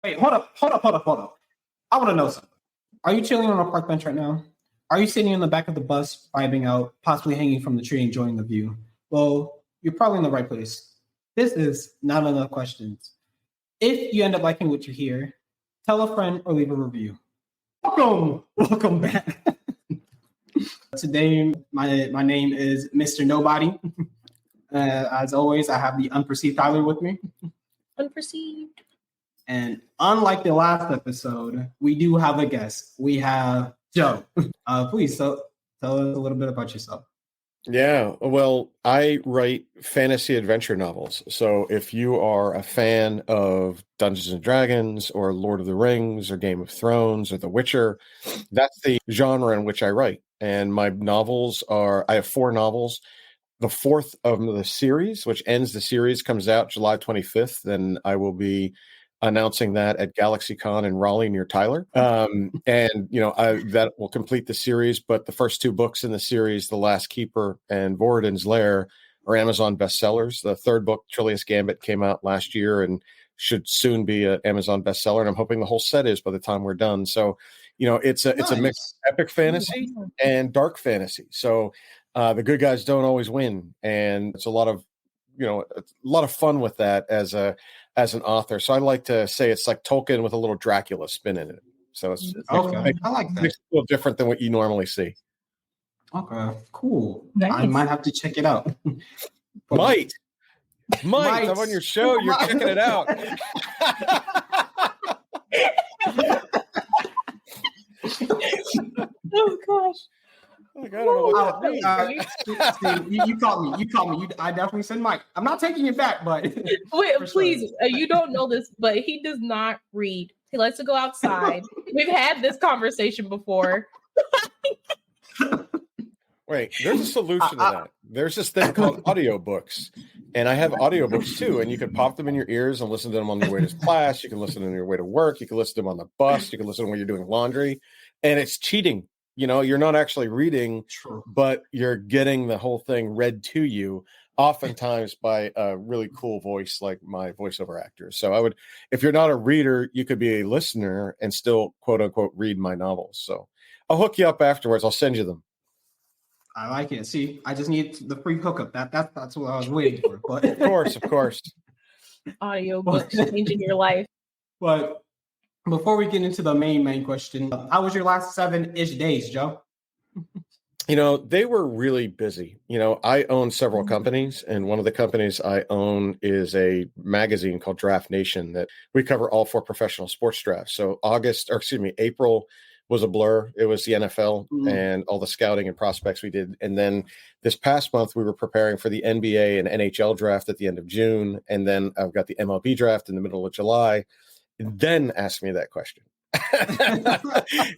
Wait, hold up. I want to know something. Are you chilling on a park bench right now? Are you sitting in the back of the bus, vibing out, possibly hanging from the tree, enjoying the view? Well, you're probably in the right place. This is Not Enough Questions. If you end up liking what you hear, tell a friend or leave a review. Welcome back. Today, my name is Mr. Nobody. As always, I have the unperceived Tyler with me. Unperceived. And unlike the last episode, we do have a guest. We have Joe. Please tell us a little bit about yourself. Yeah, well, I write fantasy adventure novels. So if you are a fan of Dungeons and Dragons or Lord of the Rings or Game of Thrones or The Witcher, that's the genre in which I write. And my novels I have 4 novels. The 4th of the series, which ends the series, comes out July 25th. And I will be announcing that at GalaxyCon in Raleigh near Tyler. And, that will complete the series. But the first 2 books in the series, The Last Keeper and Voradin's Lair, are Amazon bestsellers. The 3rd book, Trillius Gambit, came out last year and should soon be an Amazon bestseller. And I'm hoping the whole set is by the time we're done. So, it's a mix of epic fantasy and dark fantasy. So the good guys don't always win. And it's a lot of fun with that as an author. So I like to say it's like Tolkien with a little Dracula spin in it. So it's okay. I like that. It's a little different than what you normally see. Okay, cool. Nice. I might have to check it out. Might. I'm on your show. You're checking it out. Oh gosh. Like, I don't know what that means. You caught me. I definitely said Mike. I'm not taking it back, but wait, please. You don't know this, but he does not read. He likes to go outside. We've had this conversation before. Wait, there's a solution to that. There's this thing called audiobooks. And I have audiobooks too. And you can pop them in your ears and listen to them on your way to class. You can listen to them on your way to work. You can listen to them on the bus. You can listen to them when you're doing laundry. And it's cheating. You're not actually reading, but you're getting the whole thing read to you, oftentimes by a really cool voice like my voiceover actors. So if you're not a reader, you could be a listener and still, quote unquote, read my novels. So I'll hook you up afterwards. I'll send you them. I like it. See, I just need the free hookup. That's what I was waiting for. But of course. Audiobooks changing your life. But before we get into the main question, how was your last 7-ish days, Joe? They were really busy. I own several companies, and one of the companies I own is a magazine called Draft Nation that we cover all 4 professional sports drafts. So April was a blur. It was the NFL and all the scouting and prospects we did. And then this past month, we were preparing for the NBA and NHL draft at the end of June. And then I've got the MLB draft in the middle of July. Then ask me that question.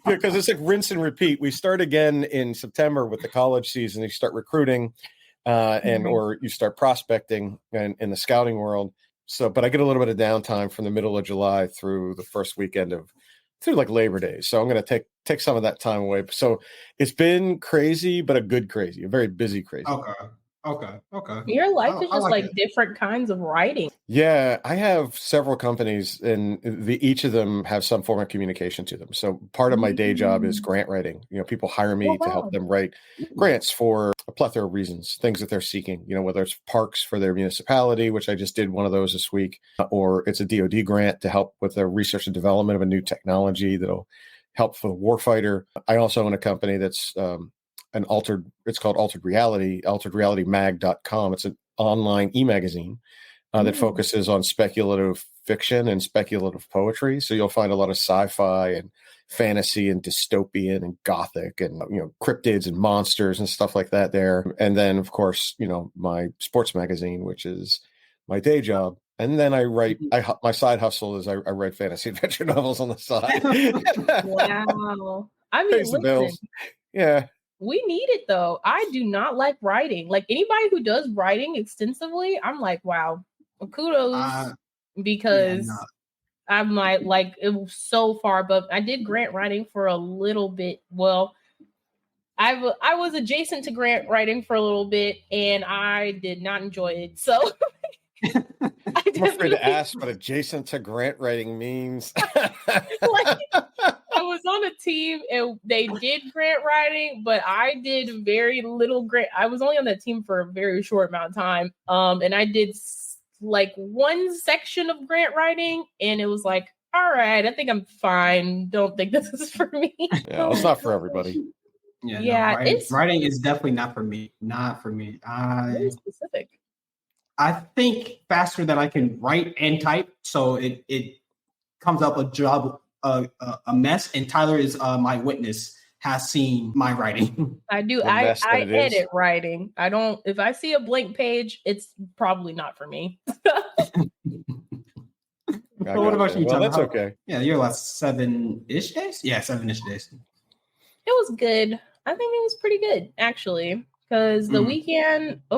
Because it's like rinse and repeat. We start again in September with the college season. You start recruiting or you start prospecting in the scouting world. So, but I get a little bit of downtime from the middle of July through the first weekend through like Labor Day. So I'm going to take some of that time away. So it's been crazy, but a good crazy, a very busy crazy. Okay. Your life is just like different kinds of writing. Yeah, I have several companies, and each of them have some form of communication to them. So part of my day job is grant writing. People hire me to help them write grants for a plethora of reasons, things that they're seeking. Whether it's parks for their municipality, which I just did one of those this week, or it's a DoD grant to help with the research and development of a new technology that'll help for the warfighter. I also own a company that's it's called Altered Reality, alteredrealitymag.com. It's an online e-magazine that focuses on speculative fiction and speculative poetry. So you'll find a lot of sci-fi and fantasy and dystopian and gothic and, cryptids and monsters and stuff like that there. And then, of course, my sports magazine, which is my day job. And then I write, my side hustle is I write fantasy adventure novels on the side. Wow. I mean, Pays the bills. Yeah. We need it though. I do not like writing. Like anybody who does writing extensively, I'm like, wow, kudos, because I'm like it was so far. But I did grant writing for a little bit. Well, I was adjacent to grant writing for a little bit, and I did not enjoy it. So I'm afraid to ask what adjacent to grant writing means. Like, I was on a team and they did grant writing, but I did very little grant. I was only on that team for a very short amount of time. And I did like one section of grant writing, and it was like, all right, I think I'm fine. Don't think this is for me. Yeah, it's not for everybody. Yeah, no, writing is definitely not for me. Not for me. Very specific. I think faster than I can write and type, so it comes up a mess. And Tyler is my witness. Has seen my writing. I do. I edit writing. I don't. If I see a blank page, it's probably not for me. So what about you? Well, that's okay. Yeah, your last 7-ish days. Yeah, 7-ish days. It was good. I think it was pretty good, actually, because over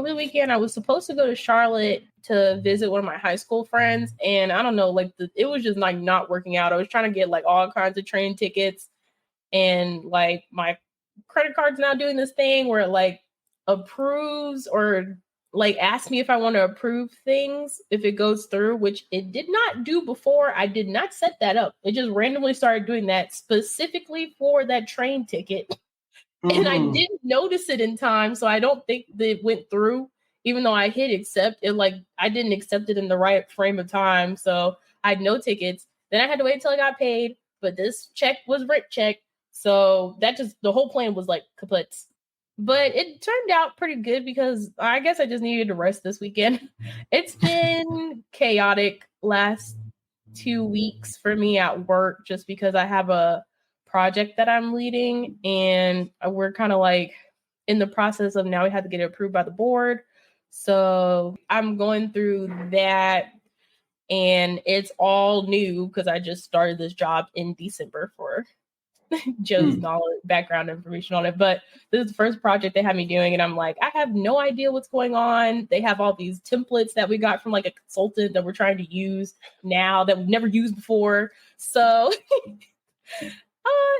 the weekend, I was supposed to go to Charlotte to visit one of my high school friends, and I don't know, like it was just like not working out. I was trying to get like all kinds of train tickets, and like my credit card's now doing this thing where it like approves or like asks me if I want to approve things if it goes through, which it did not do before. I did not set that up. It just randomly started doing that specifically for that train ticket. And I didn't notice it in time, so I don't think that it went through, even though I hit accept. It like I didn't accept it in the right frame of time, so I had no tickets. Then I had to wait until I got paid, but this check was rip check, so that just the whole plan was like kaput. But it turned out pretty good because I guess I just needed to rest this weekend. It's been chaotic last 2 weeks for me at work just because I have a project that I'm leading and we're kind of like in the process of now we have to get it approved by the board. So I'm going through that and it's all new because I just started this job in December for Joe's knowledge, background information on it. But this is the first project they had me doing. And I'm like, I have no idea what's going on. They have all these templates that we got from like a consultant that we're trying to use now that we've never used before. So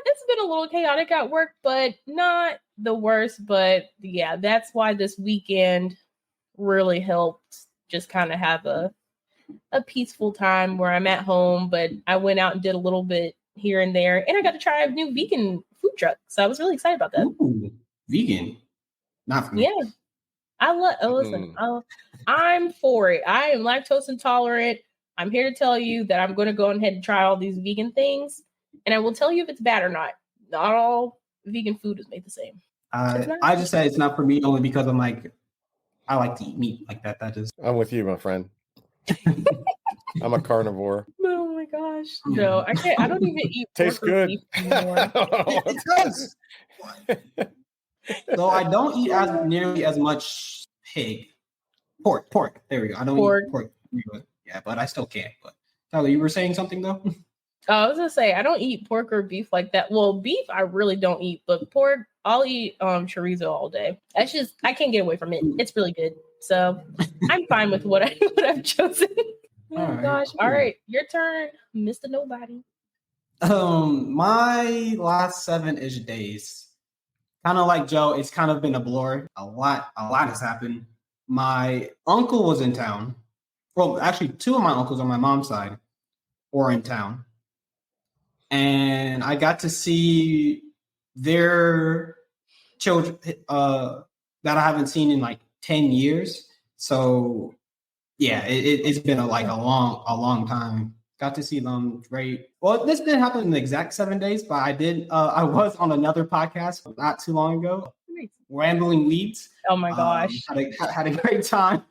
it's been a little chaotic at work, but not the worst. But yeah, that's why this weekend really helped just kind of have a peaceful time where I'm at home. But I went out and did a little bit here and there, and I got to try a new vegan food truck, so I was really excited about that. Ooh, vegan, not for me. Yeah, I love. Listen, I'm for it. I am lactose intolerant. I'm here to tell you that I'm going to go ahead and try all these vegan things, and I will tell you if it's bad or not. Not all vegan food is made the same. I just said it's not for me only because I'm like I like to eat meat like that. That just I'm with you, my friend. I'm a carnivore. Oh my gosh. No, I can't. I don't even eat Tastes good. It does. So I don't eat nearly as much pork. There we go. I don't eat pork. Yeah, but I still can. But Tyler, you were saying something though? I was gonna say I don't eat pork or beef like that. Well, beef I really don't eat, but pork I'll eat chorizo all day. That's just I can't get away from it. It's really good. So I'm fine with what I've chosen. Oh my gosh. Cool. All right, your turn, Mr. Nobody. My last 7-ish days, kind of like Joe, it's kind of been a blur. A lot has happened. My uncle was in town. Well, actually, 2 of my uncles on my mom's side were in town. And I got to see their children that I haven't seen in like 10 years. So yeah, it's been a long time. Got to see them. Great. Well, this didn't happen in the exact 7 days, but I did. I was on another podcast not too long ago, Rambling Weeds. Oh my gosh, had a great time.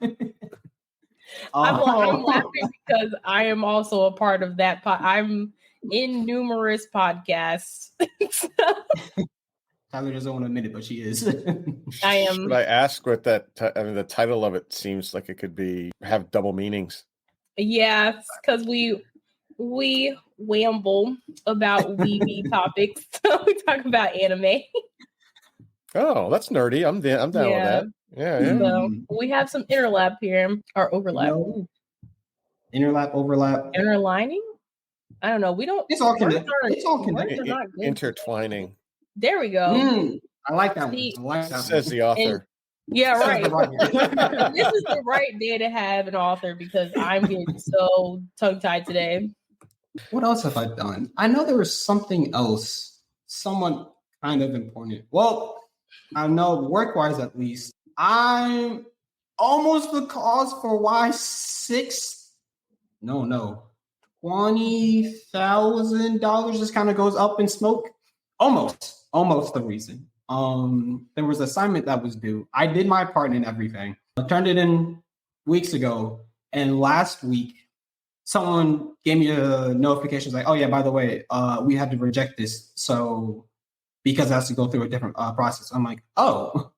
I'm laughing because I am also a part of that. I'm in numerous podcasts. Tyler doesn't want to admit it, but she is. I am. Should I ask what that? I mean, the title of it seems like it could have double meanings. Yeah, because we wamble about weeby topics. So we talk about anime. Oh, that's nerdy. I'm down with that. Yeah. So we have some interlap here, or overlap. No. Overlap. Interlining? I don't know. We don't. It's all connected. It's all connected. Intertwining. There we go. I like that one. I like that Says one. the author. Yeah, right. Right. This is the right day to have an author because I'm getting so tongue-tied today. What else have I done? I know there was something else, somewhat kind of important. Well, I know work-wise at least, I'm almost the cause for why $20,000 just kind of goes up in smoke. Almost the reason. There was an assignment that was due. I did my part in everything. I turned it in weeks ago, and last week someone gave me a notification like, "Oh yeah, by the way, we had to reject this, so because it has to go through a different process." I'm like, "Oh,"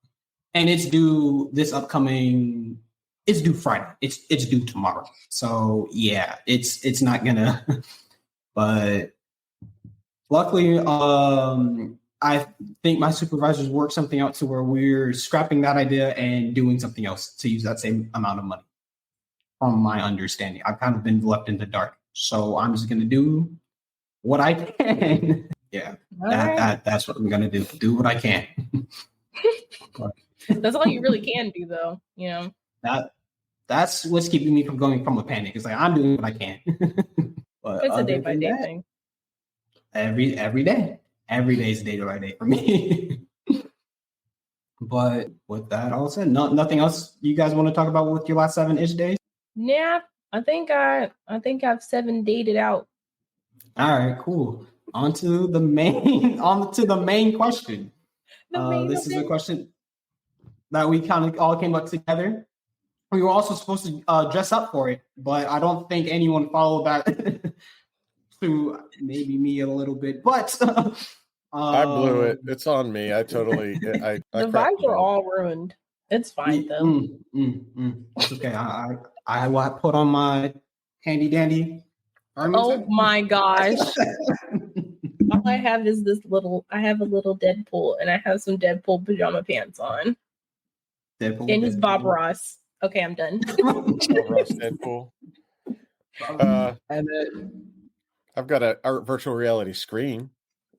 and it's due this upcoming. It's due Friday. It's due tomorrow. So yeah, it's not gonna. But luckily, I think my supervisors worked something out to where we're scrapping that idea and doing something else to use that same amount of money. From my understanding, I've kind of been left in the dark, so I'm just gonna do what I can. Yeah, that's what I'm gonna do. Do what I can. That's all you really can do, though. You know, that's what's keeping me from going from a panic. It's like I'm doing what I can. But it's a day by day thing. Every day is day by day for me. But with that all said, nothing else you guys want to talk about with your last 7-ish days? Yeah, I think I've 7 dated out. All right, cool. On to the main question. This is a question that we kind of all came up together. We were also supposed to dress up for it, but I don't think anyone followed that. To maybe me a little bit, but I blew it. It's on me. I totally. The vibes are all ruined. It's fine though. It's okay. I will put on my handy dandy. Oh my gosh! All I have is this little. I have a little Deadpool, and I have some Deadpool pajama pants on. Deadpool, and he's Bob Ross. Okay, I'm done. Bob Ross Deadpool. And then I've got a virtual reality screen.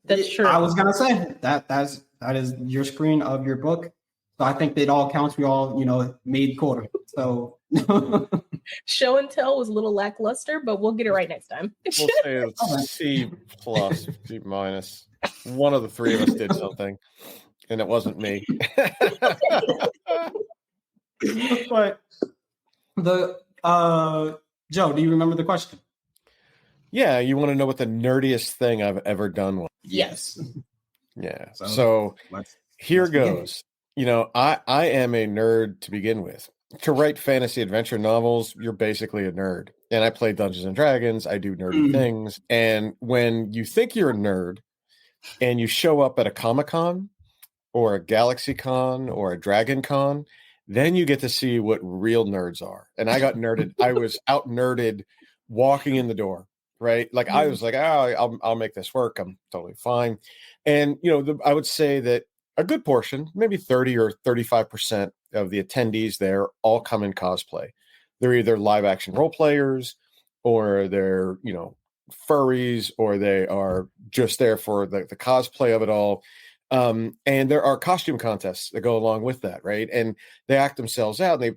That's true. I was gonna say that is your screen of your book. So I think it all counts. We all, made quarter. So show and tell was a little lackluster, but we'll get it right next time. We'll say it's C+, C-. One of the three of us did something, and it wasn't me. But Joe, do you remember the question? Yeah, you want to know what the nerdiest thing I've ever done was? Yes. Yeah. So here goes. I am a nerd to begin with. To write fantasy adventure novels, you're basically a nerd. And I play Dungeons and Dragons. I do nerdy things. And when you think you're a nerd and you show up at a Comic-Con or a GalaxyCon or a DragonCon, then you get to see what real nerds are. And I got nerded. I was out nerded walking in the door. Right. Like I was like, I'll make this work. I'm totally fine. And, I would say that a good portion, maybe 30 or 35% of the attendees there all come in cosplay. They're either live action role players or they're, furries, or they are just there for the cosplay of it all. And there are costume contests that go along with that. Right. And they act themselves out. They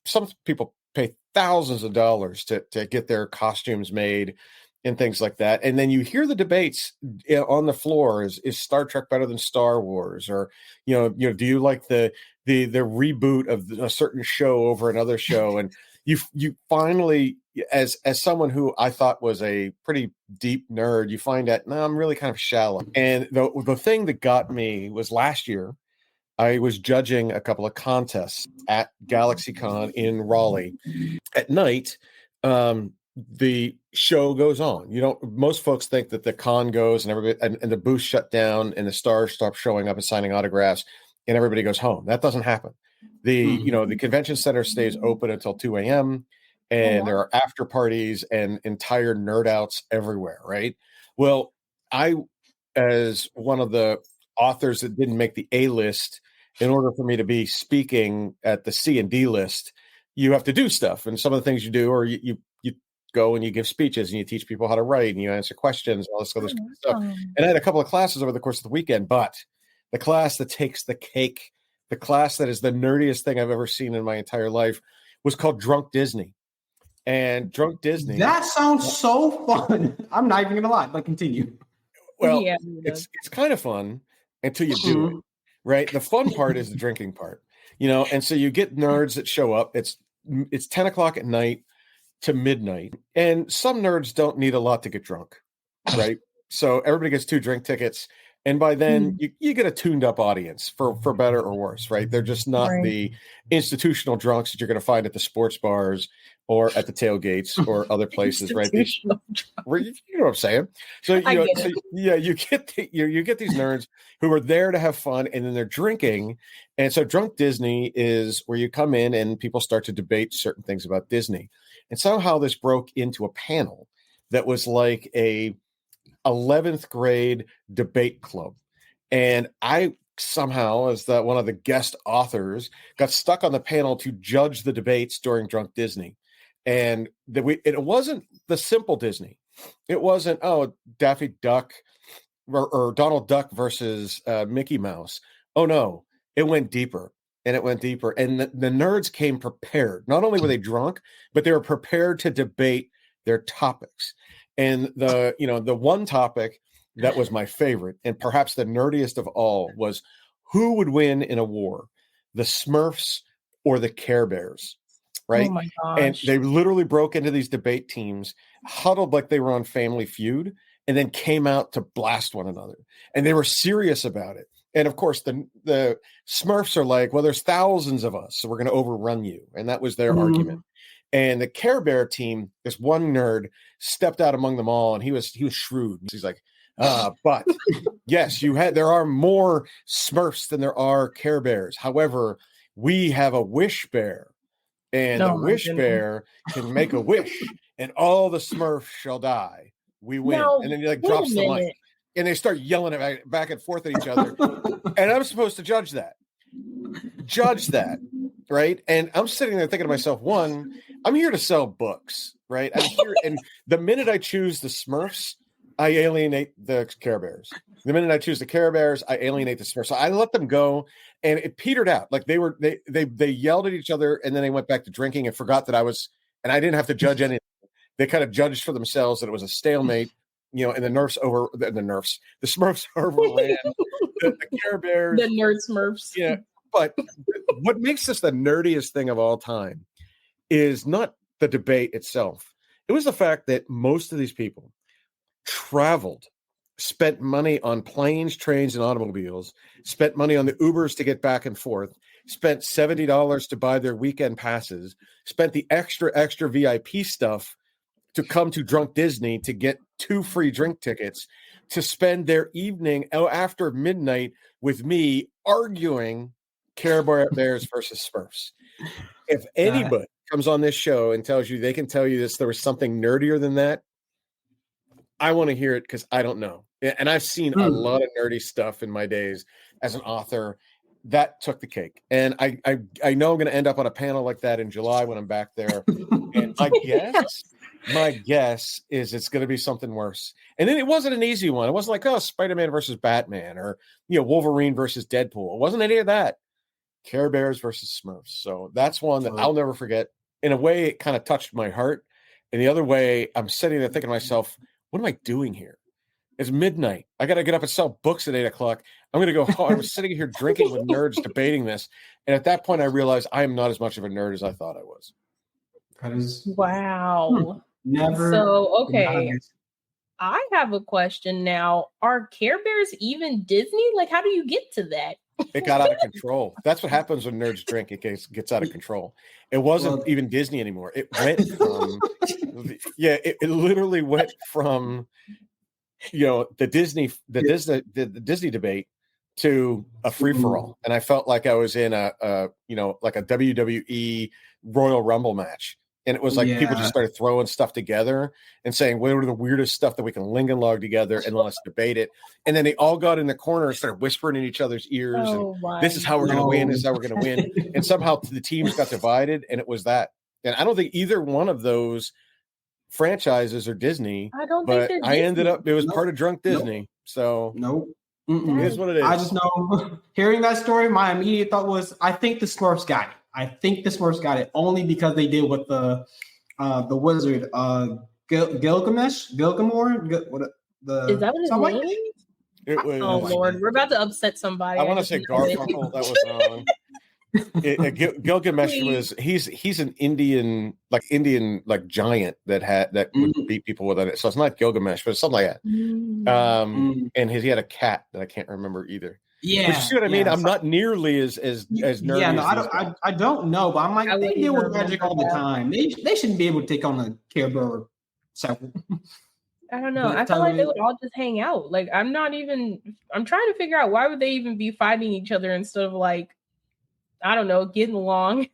some people pay thousands of dollars to get their costumes made and things like that. And then you hear the debates on the floor. Is Star Trek better than Star Wars? Or, do you like the reboot of a certain show over another show? And you finally, as someone who I thought was a pretty deep nerd, you find out, no, I'm really kind of shallow. And the thing that got me was last year, I was judging a couple of contests at GalaxyCon in Raleigh. At night, the show goes on. Most folks think that the con goes and everybody and the booth shut down and the stars stop showing up and signing autographs and everybody goes home. That doesn't happen. The convention center stays open until 2 a.m. and there are after parties and entire nerd outs everywhere. Right. Well, I, as one of the authors that didn't make the A list, in order for me to be speaking at the C and D list, you have to do stuff. And some of the things you do, or you go and you give speeches and you teach people how to write and you answer questions, all this other stuff. And I had a couple of classes over the course of the weekend, but the class that takes the cake the class that is the nerdiest thing I've ever seen in my entire life was called Drunk Disney. And Drunk Disney. That sounds so fun. I'm not even gonna lie, but continue. Well, it's kind of fun until you do it, right? The fun part is the drinking part, and so you get nerds that show up. It's 10 o'clock at night to midnight, and some nerds don't need a lot to get drunk, right? So everybody gets 2 drink tickets, and by then you get a tuned up audience for better or worse, right? They're just not the institutional drunks that you're going to find at the sports bars or at the tailgates or other places, right? You know what I'm saying? So you get these nerds who are there to have fun, and then they're drinking. And so Drunk Disney is where you come in and people start to debate certain things about Disney. And somehow this broke into a panel that was like a 11th grade debate club. And I somehow, as one of the guest authors, got stuck on the panel to judge the debates during Drunk Disney. And it wasn't the simple Disney. It wasn't, Daffy Duck or Donald Duck versus Mickey Mouse. Oh, no, it went deeper. And it went deeper. And the nerds came prepared. Not only were they drunk, but they were prepared to debate their topics. And the one topic that was my favorite, and perhaps the nerdiest of all, was who would win in a war, the Smurfs or the Care Bears? Right. Oh my gosh. And they literally broke into these debate teams, huddled like they were on Family Feud, and then came out to blast one another. And they were serious about it. And of course, the Smurfs are like, well, there's thousands of us, so we're going to overrun you. And that was their argument. And the Care Bear team, this one nerd stepped out among them all, and he was shrewd. He's like, but yes, there are more Smurfs than there are Care Bears. However, we have a wish bear. And the wish bear can make a wish, and all the Smurfs shall die. We win. And then he drops the mic, and they start yelling back and forth at each other. And I'm supposed to judge that, right? And I'm sitting there thinking to myself, one, I'm here to sell books, right? I'm here, and the minute I choose the Smurfs, I alienate the Care Bears. The minute I choose the Care Bears, I alienate the Smurfs. So I let them go, and it petered out. Like they yelled at each other, and then they went back to drinking and forgot that I didn't have to judge anything. They kind of judged for themselves that it was a stalemate, and the Smurfs overran the Care Bears. The nerd Smurfs. Yeah. But what makes this the nerdiest thing of all time is not the debate itself. It was the fact that most of these people traveled, spent money on planes, trains, and automobiles, spent money on the Ubers to get back and forth, spent $70 to buy their weekend passes, spent the extra VIP stuff to come to Drunk Disney to get 2 free drink tickets, to spend their evening after midnight with me arguing Care Bears versus Smurfs. If anybody comes on this show and tells you they can tell you there was something nerdier than that, I want to hear it, because I don't know. And I've seen a lot of nerdy stuff in my days as an author. That took the cake. And I know I'm going to end up on a panel like that in July when I'm back there. And my guess is it's going to be something worse. And then it wasn't an easy one. It wasn't like, Spider-Man versus Batman, or Wolverine versus Deadpool. It wasn't any of that. Care Bears versus Smurfs. So that's one that I'll never forget. In a way, it kind of touched my heart. In the other way, I'm sitting there thinking to myself, what am I doing here? It's midnight. I got to get up and sell books at 8 o'clock. I'm going to go home. I was sitting here drinking with nerds debating this. And at that point, I realized I am not as much of a nerd as I thought I was. That is wow. Never. So, okay. I have a question now. Are Care Bears even Disney? Like, how do you get to that? It got out of control. That's what happens when nerds drink. It gets out of control. It wasn't even Disney anymore. It went from, it literally went from, the Disney debate to a free for all, and I felt like I was in like a WWE Royal Rumble match. And it was like people just started throwing stuff together and saying, what are the weirdest stuff that we can ling and log together, and let's debate it. And then they all got in the corner and started whispering in each other's ears. This is how we're going to win. This is how we're going to win. And somehow the teams got divided, and it was that. And I don't think either one of those franchises are Disney. I don't think they're I ended Disney. up, it was part of Drunk Disney. So nope. It is what it is. I just know, hearing that story, my immediate thought was, I think the Smurfs got it. I think the Smurfs got it only because they did what the wizard Gilgamesh, Gilgamore, Is that what his name is? It was. Oh Lord, we're about to upset somebody. I want to say Garfunkel. That was wrong. Gilgamesh was he's an Indian giant that would beat people with it. So it's not Gilgamesh, but it's something like that. And he had a cat that I can't remember either. Yeah, but you see what I mean? I'm not nearly as nerdy. Yeah, no, I don't know, but I'm like, they deal with magic all the time. They shouldn't be able to take on a Care Bear cycle. I don't know. I feel like they would all just hang out. Like I'm trying to figure out why would they even be fighting each other instead of like, I don't know, getting along,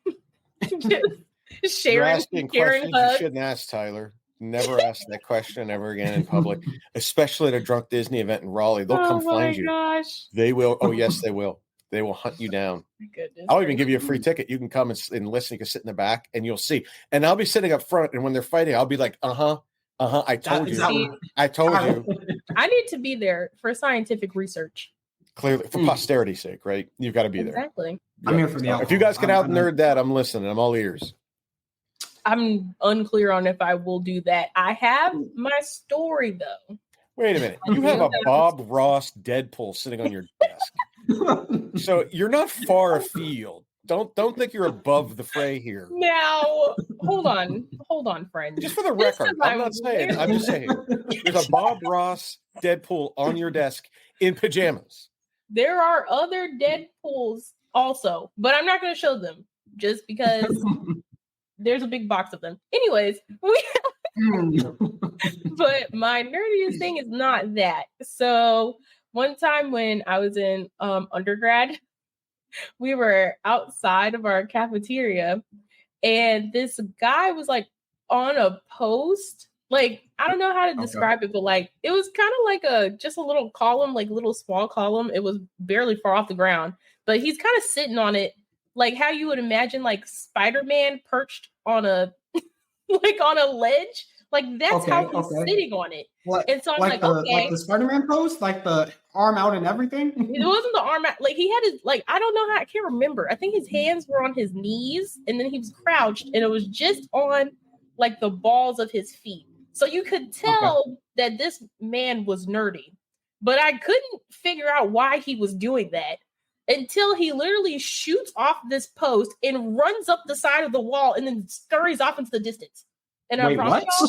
just sharing questions you shouldn't ask, Tyler. Never ask that question ever again in public, especially at a drunk Disney event in Raleigh. They'll come find you. Gosh. They will. Oh, yes, they will. They will hunt you down. My goodness. I'll even give you a free ticket. You can come and listen. You can sit in the back and you'll see. And I'll be sitting up front. And when they're fighting, I'll be like, I told you. I told you. I need to be there for scientific research. Clearly, for posterity's sake, right? You've got to be there. Exactly. I'm here for the alcohol. If you guys can out nerd that, I'm listening. I'm all ears. I'm unclear on if I will do that. I have my story though. Wait a minute. You have a Bob Ross Deadpool sitting on your desk. So you're not far afield. Don't think you're above the fray here. Now, hold on, friend. Just for the record, I'm not saying. I'm just saying. There's a Bob Ross Deadpool on your desk in pajamas. There are other Deadpools also, but I'm not going to show them just because there's a big box of them. Anyways, but my nerdiest thing is not that. So one time when I was in undergrad, we were outside of our cafeteria and this guy was like on a post. Like, I don't know how to describe it, but like, it was kind of like just a little column, like little small column. It was barely far off the ground, but he's kind of sitting on it. Like how you would imagine like Spider-Man perched on a, like on a ledge. Like that's how he's sitting on it. And so I'm like like the Spider-Man pose, like the arm out and everything. It wasn't the arm out. Like he had his, like, I don't know how, I can't remember. I think his hands were on his knees and then he was crouched and it was just on like the balls of his feet. So you could tell that this man was nerdy, but I couldn't figure out why he was doing that until he literally shoots off this post and runs up the side of the wall and then scurries off into the distance. And I promise y'all,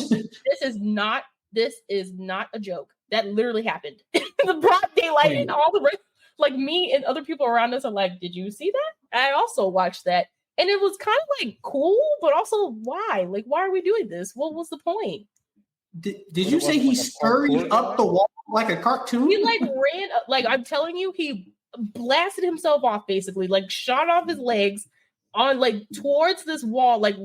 this is not a joke. That literally happened. The broad daylight and all the rest, like me and other people around us are like, did you see that? I also watched that. And it was kind of like cool, but also why? Like, why are we doing this? What was the point? Did you say he scurried up the wall like a cartoon? He like ran, like I'm telling you, he blasted himself off basically, like shot off his legs on like towards this wall, like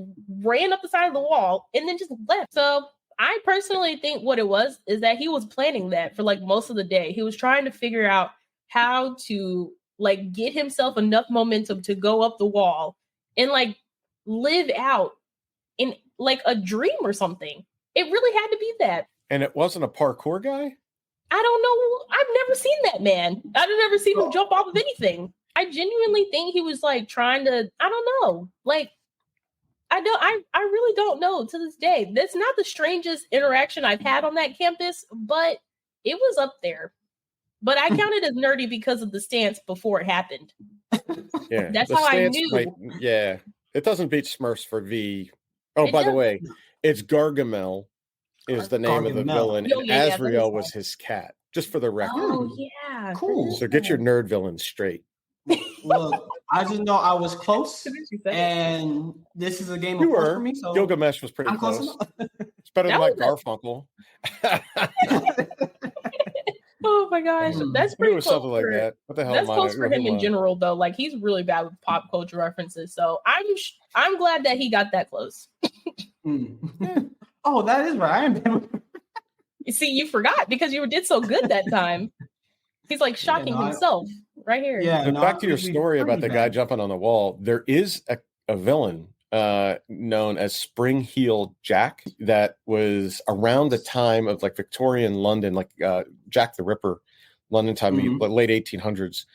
ran up the side of the wall and then just left. So I personally think what it was is that he was planning that for like most of the day. He was trying to figure out how to like get himself enough momentum to go up the wall and like live out in like a dream or something. It really had to be that. And it wasn't a parkour guy? I don't know. I've never seen that man. I've never seen him jump off of anything. I genuinely think he was like trying to, I don't know. Like, I really don't know to this day. That's not the strangest interaction I've had on that campus, but it was up there. But I counted as nerdy because of the stance before it happened. Yeah. That's how I knew. It doesn't beat Smurfs for V. Oh, by the way, it's Gargamel is the name of the villain, and Azrael was his cat, just for the record. Oh, yeah. Cool. So get your nerd villain straight. Look, I just know I was close, and this is a game of close for me. So Gilgamesh was pretty close. It's better than like Garfunkel. Oh my gosh, that's pretty close. Something like that. What the hell? That's close for him in general, though. Like he's really bad with pop culture references, so I'm glad that he got that close. Oh, that is right. You see, you forgot because you did so good that time. He's like shocking himself right here. Yeah. Back to your story about the guy jumping on the wall. There is a villain known as Spring Heel Jack that was around the time of like Victorian London, like Jack the Ripper London time, late 1800s.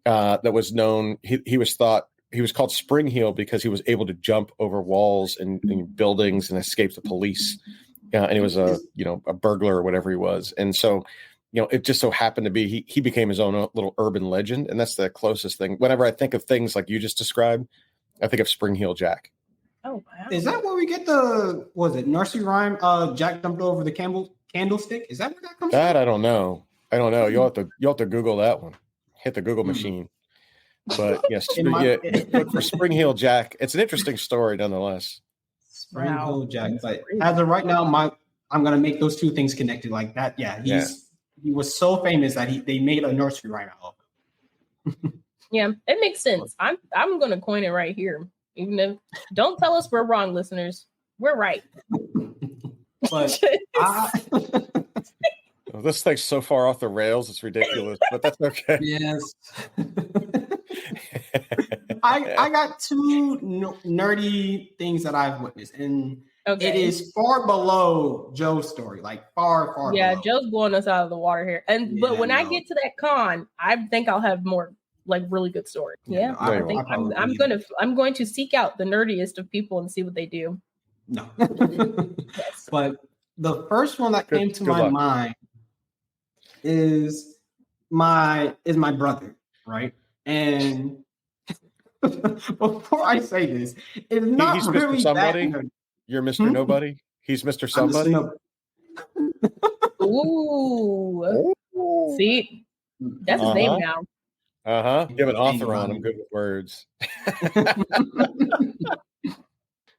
That was known. He was called Spring Heel because he was able to jump over walls and buildings and escape the police. And he was a burglar or whatever he was. And so, it just so happened to be he became his own little urban legend, and that's the closest thing. Whenever I think of things like you just described, I think of Spring Heel Jack. Oh wow! Is that where we get the nursery rhyme? Jack jumped over the candlestick. Is that where that comes from? I don't know. You'll have to Google that one. Hit the Google machine. But yes, look for Spring Heel Jack. It's an interesting story, nonetheless. Spring Heel Jack. But as of right now, I'm gonna make those two things connected like that. Yeah, he was so famous that they made a nursery rhyme out of it. Yeah, it makes sense. I'm gonna coin it right here. Even if don't tell us we're wrong, listeners. We're right. But this thing's so far off the rails, it's ridiculous, but that's okay. Yes. I got two nerdy things that I've witnessed, and it is far below Joe's story, like far below. Joe's blowing us out of the water here. But when I get to that con, I think I'll have more like really good stories. Yeah, I think I'm going to seek out the nerdiest of people and see what they do. No, yes. But the first one that came to my mind is my brother, right? And before I say this, it's not he's really Mr. Somebody. that. You're Mr. Nobody. He's Mr. Somebody. Ooh. See, that's his name now. You have an author on. I'm good with words.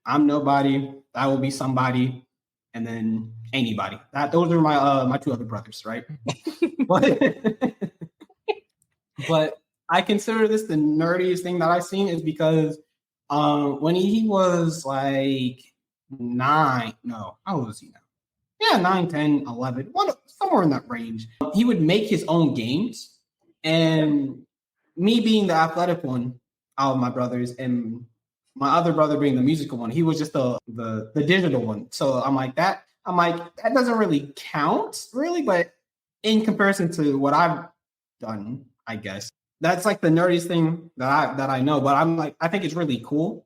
I'm nobody. I will be somebody, and then anybody. Those are my two other brothers, right? But I consider this the nerdiest thing that I've seen is because when he was like 9, no, how old was he now? Yeah, 9, 10, 11, somewhere in that range. He would make his own games, and me being the athletic one out of my brothers, and my other brother being the musical one, he was just the digital one. So I'm like that doesn't really count, really, but in comparison to what I've done, I guess that's like the nerdiest thing that I know. But I'm like, I think it's really cool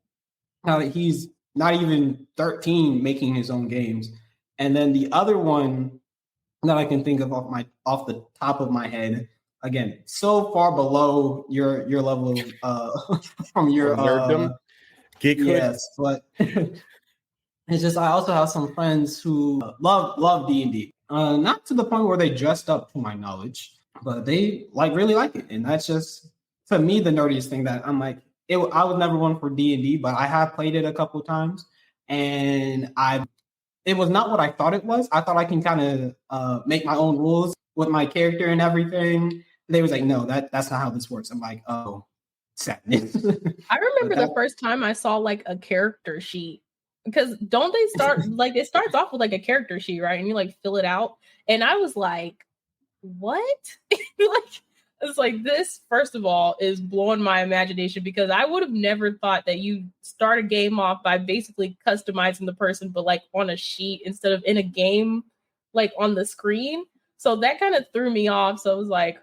how he's not even 13 making his own games. And then the other one that I can think of off the top of my head, again, so far below your level of from your nerddom, geekhood. Yes, but it's just I also have some friends who love D&D. Not to the point where they dressed up, to my knowledge, but they really like it, and that's just to me the nerdiest thing that I'm like. I was never one for D&D, but I have played it a couple of times, and it was not what I thought it was. I thought I can kind of make my own rules with my character and everything. They was like, no, that's not how this works. I'm like, oh, sadness. I remember the first time I saw like a character sheet, because don't they start like it starts off with like a character sheet, right? And you like fill it out. And I was like, what? It's like this, first of all, is blowing my imagination, because I would have never thought that you start a game off by basically customizing the person, but like on a sheet instead of in a game, like on the screen. So that kind of threw me off. So I was like,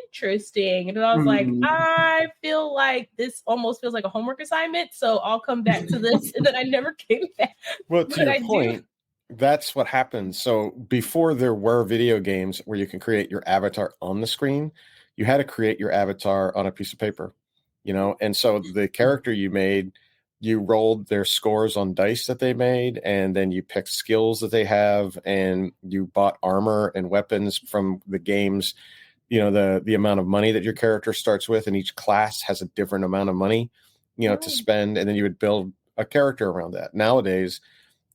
interesting. And I was like, I feel like this almost feels like a homework assignment. So I'll come back to this. And then I never came back. Well, to your point, that's what happens. So before there were video games where you can create your avatar on the screen, you had to create your avatar on a piece of paper, and so the character you made, you rolled their scores on dice that they made, and then you picked skills that they have, and you bought armor and weapons from the games, the amount of money that your character starts with, and each class has a different amount of money, to spend, and then you would build a character around that. Nowadays,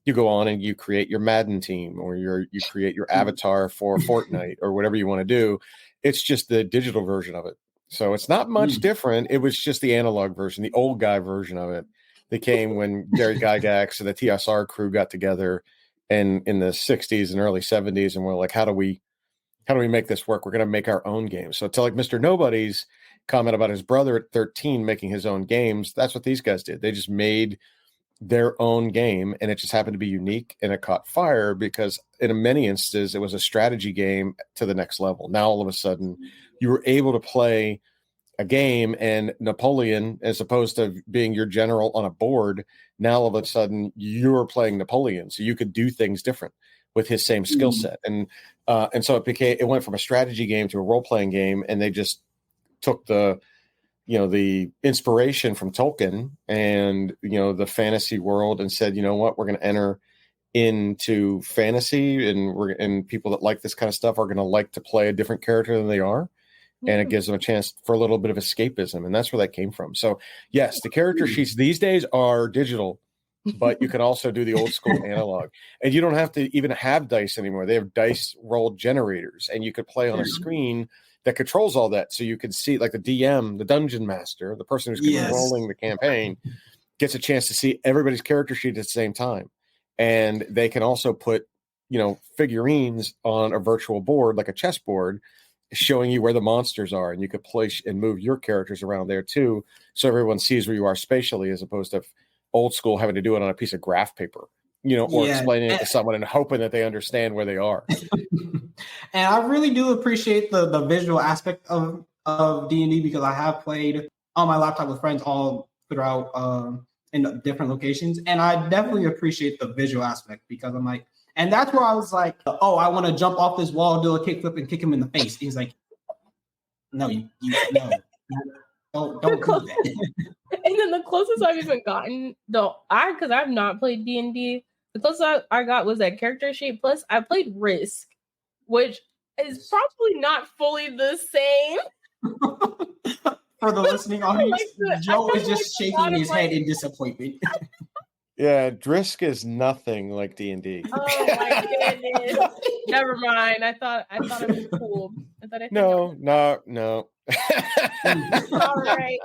you go on and you create your Madden team, or you create your avatar for Fortnite or whatever you want to do. It's just the digital version of it. So it's not much different. It was just the analog version, the old guy version of it. That came when Gary Gygax and the TSR crew got together in the 60s and early 70s, and we're like, how do we make this work? We're going to make our own games. So to like Mr. Nobody's comment about his brother at 13 making his own games, that's what these guys did. They just made their own game, and it just happened to be unique, and it caught fire because in many instances it was a strategy game to the next level. Now all of a sudden you were able to play a game, and Napoleon, as opposed to being your general on a board, now all of a sudden you're playing Napoleon, so you could do things different with his same skill set. And so it went from a strategy game to a role-playing game, and they just took the inspiration from Tolkien and, the fantasy world and said, you know what, we're going to enter into fantasy, and people that like this kind of stuff are going to like to play a different character than they are. And it gives them a chance for a little bit of escapism. And that's where that came from. So yes, the character sheets these days are digital, but you can also do the old school analog, and you don't have to even have dice anymore. They have dice roll generators, and you could play on a screen that controls all that. So you can see, like, the DM, the dungeon master, the person who's controlling the campaign, gets a chance to see everybody's character sheet at the same time. And they can also put, figurines on a virtual board, like a chessboard, showing you where the monsters are, and you could place and move your characters around there too, so everyone sees where you are spatially, as opposed to old school having to do it on a piece of graph paper, or explaining it to someone and hoping that they understand where they are. And I really do appreciate the visual aspect of D&D, because I have played on my laptop with friends all throughout in different locations, and I definitely appreciate the visual aspect, because I'm like, and that's where I was like, oh, I want to jump off this wall, do a kickflip, and kick him in the face. He's like, no, no, don't do that. And then the closest I've even gotten, because I've not played D&D, the closest I got was that character sheet. Plus, I played Risk, which is probably not fully the same. For the listening audience, Joe is just shaking his head in disappointment. Yeah, Risk is nothing like D&D. Oh my goodness! Never mind. I thought it was cool. No. All right.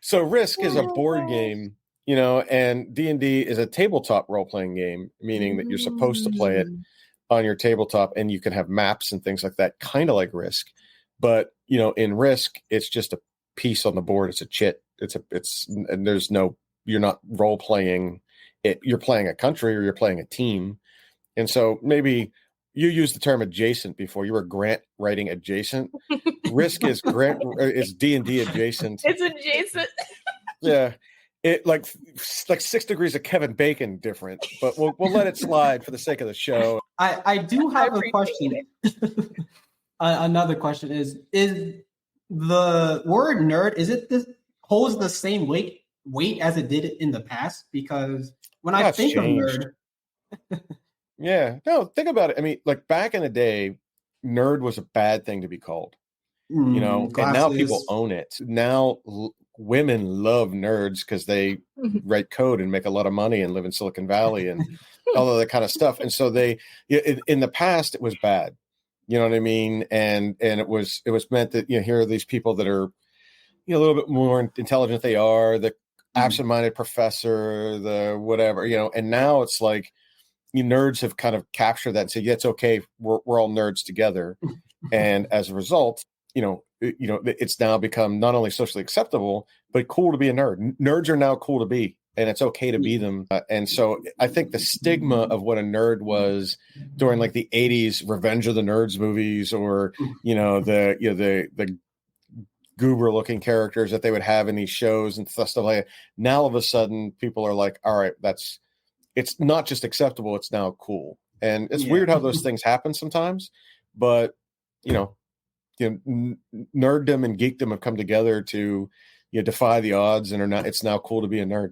So Risk is a board game, and D&D is a tabletop role-playing game, meaning that you're supposed to play it on your tabletop, and you can have maps and things like that, kind of like Risk. But in Risk, it's just a piece on the board. It's a chit. And there's no. You're not role-playing it. You're playing a country, or you're playing a team. And so maybe you used the term adjacent before. You were grant writing adjacent. Risk is D&D adjacent. It's adjacent. Yeah. It like 6 degrees of Kevin Bacon different, but we'll let it slide for the sake of the show. I do have a question. Another question is the word nerd, holds the same weight as it did in the past? Because when I think changed. of nerd, yeah, no, think about it. I mean, like, back in the day, nerd was a bad thing to be called, and now people own it. Now women love nerds because they write code and make a lot of money and live in Silicon Valley and all of that kind of stuff. And so in the past, it was bad. You know what I mean? And it was meant that, here are these people that are, a little bit more intelligent they are, the absent-minded professor, the whatever, and now it's like, nerds have kind of captured that and said, yeah, it's okay, we're all nerds together. And as a result, it's now become not only socially acceptable, but cool to be a nerd. Nerds are now cool to be, and it's okay to be them. And so I think the stigma of what a nerd was during like the 80s Revenge of the Nerds movies, or, the goober looking characters that they would have in these shows and stuff like that. Now all of a sudden people are like, all right, it's not just acceptable, it's now cool. And it's weird how those things happen sometimes, but nerddom and geekdom have come together to defy the odds, and it's now cool to be a nerd.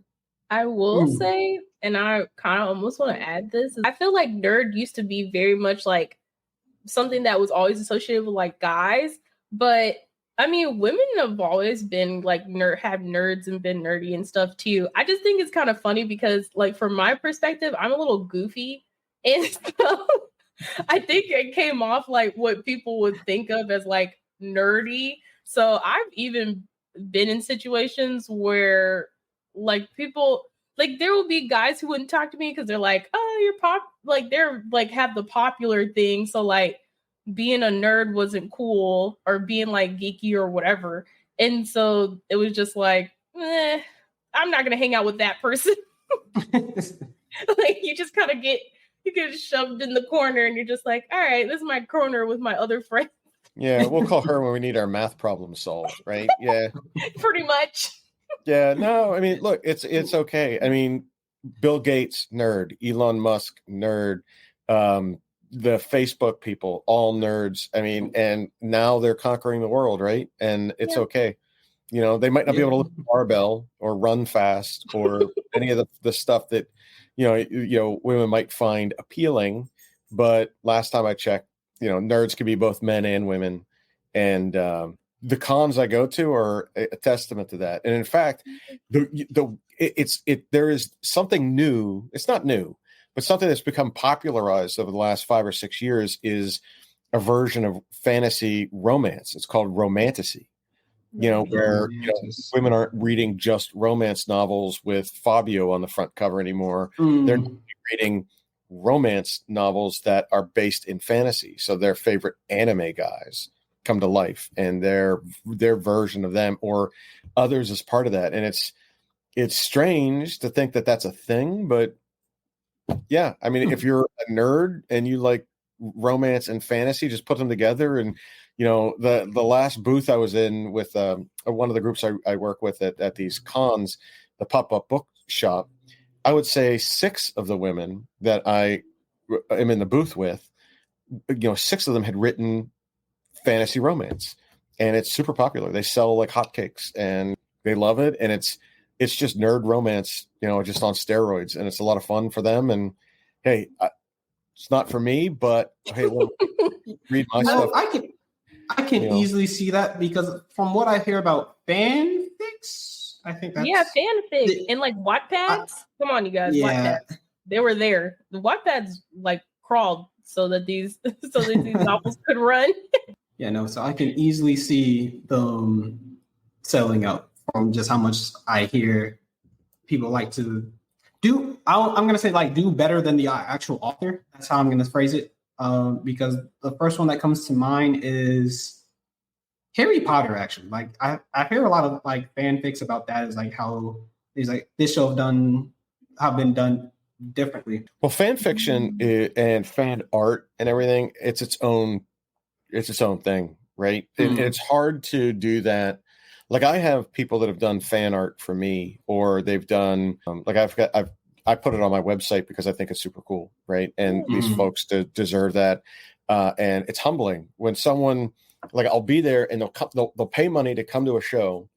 I will say, and I kind of almost want to add this, I feel like nerd used to be very much like something that was always associated with like guys, but I mean, women have always been like have nerds and been nerdy and stuff too. I just think it's kind of funny because, like, from my perspective, I'm a little goofy, and so I think it came off like what people would think of as like nerdy. So I've even been in situations where like people, like, there will be guys who wouldn't talk to me because they're like, oh, you're pop, like they're like have the popular thing. So like being a nerd wasn't cool, or being like geeky or whatever. And so it was just like, I'm not going to hang out with that person. Like you just kind of get shoved in the corner, and you're just like, all right, this is my corner with my other friend. Yeah, we'll call her when we need our math problem solved, right? Yeah. Pretty much. Yeah, no, I mean, look, it's okay. I mean, Bill Gates, nerd, Elon Musk, nerd, the Facebook people, all nerds. I mean, and now they're conquering the world, right? And it's okay. You know, they might not be able to lift a barbell or run fast or any of the stuff that, you know, women might find appealing. But last time I checked, you know, nerds can be both men and women. And the cons I go to are a testament to that. And in fact, there is something new. It's not new, but something that's become popularized over the last 5 or 6 years is a version of fantasy romance. It's called romantasy. You know, where women aren't reading just romance novels with Fabio on the front cover anymore. They're reading romance novels that are based in fantasy. So their favorite anime guys come to life, and their version of them or others as part of that. And it's strange to think that that's a thing, but yeah, I mean, if you're a nerd and you like romance and fantasy, just put them together. And you know, the last booth I was in with one of the groups I work with at these cons, the pop-up book shop, I would say 6 of the women that I am in the booth with, you know, 6 of them had written fantasy romance, and it's super popular. They sell like hotcakes, and they love it. And it's just nerd romance, you know, just on steroids, and it's a lot of fun for them. And hey, it's not for me, but hey, well, read my stuff. I can easily see that, because from what I hear about fanfics, I think that's fanfic and like Wattpads. Come on, you guys, Wattpads. They were there. The Wattpads like crawled so that these novels could run. Yeah, no. So I can easily see them selling out from just how much I hear people like to do. I'm going to say like do better than the actual author. That's how I'm going to phrase it. Because the first one that comes to mind is Harry Potter. Actually, like I hear a lot of like fanfics about that. Is like how these like this show have been done differently. Well, fan fiction and fan art and everything, it's its own thing, right? And it's hard to do that. Like I have people that have done fan art for me, or they've done I put it on my website because I think it's super cool, right? And these folks deserve that. And it's humbling when someone, like, I'll be there and they'll pay money to come to a show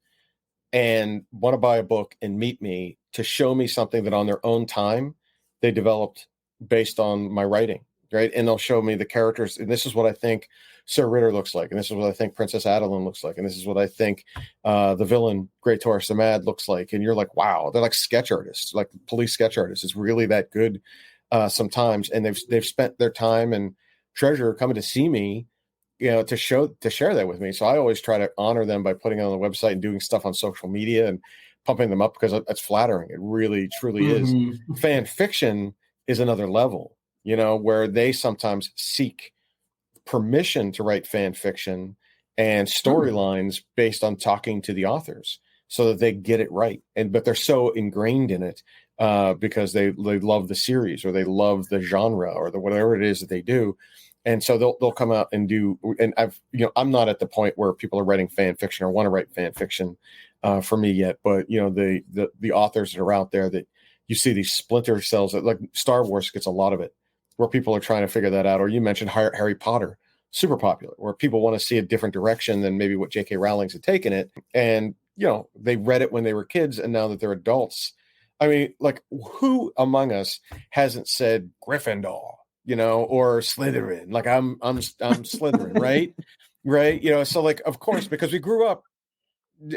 and want to buy a book and meet me to show me something that on their own time they developed based on my writing, right? And they'll show me the characters, and this is what I think Sir Ritter looks like, and this is what I think Princess Adeline looks like, and this is what I think the villain Great Taurus the Mad looks like. And you're like, wow, they're like sketch artists, like police sketch artists. It's really that good sometimes, and they've spent their time and treasure coming to see me, you know, to share that with me. So I always try to honor them by putting it on the website and doing stuff on social media and pumping them up, because that's flattering. It really truly is. Fan fiction is another level, you know, where they sometimes seek permission to write fan fiction and storylines based on talking to the authors so that they get it right. But they're so ingrained in it because they love the series, or they love the genre, or the whatever it is that they do. And so they'll come out and do, and I'm not at the point where people are writing fan fiction or want to write fan fiction for me yet, but you know, the authors that are out there, that you see these splinter cells, that like Star Wars gets a lot of it, where people are trying to figure that out. Or you mentioned Harry Potter, super popular, where people want to see a different direction than maybe what J.K. Rowling's had taken it. And, you know, they read it when they were kids, and now that they're adults, I mean, like, who among us hasn't said Gryffindor, you know, or Slytherin? Like I'm Slytherin, right? Right. You know, so like, of course, because we grew up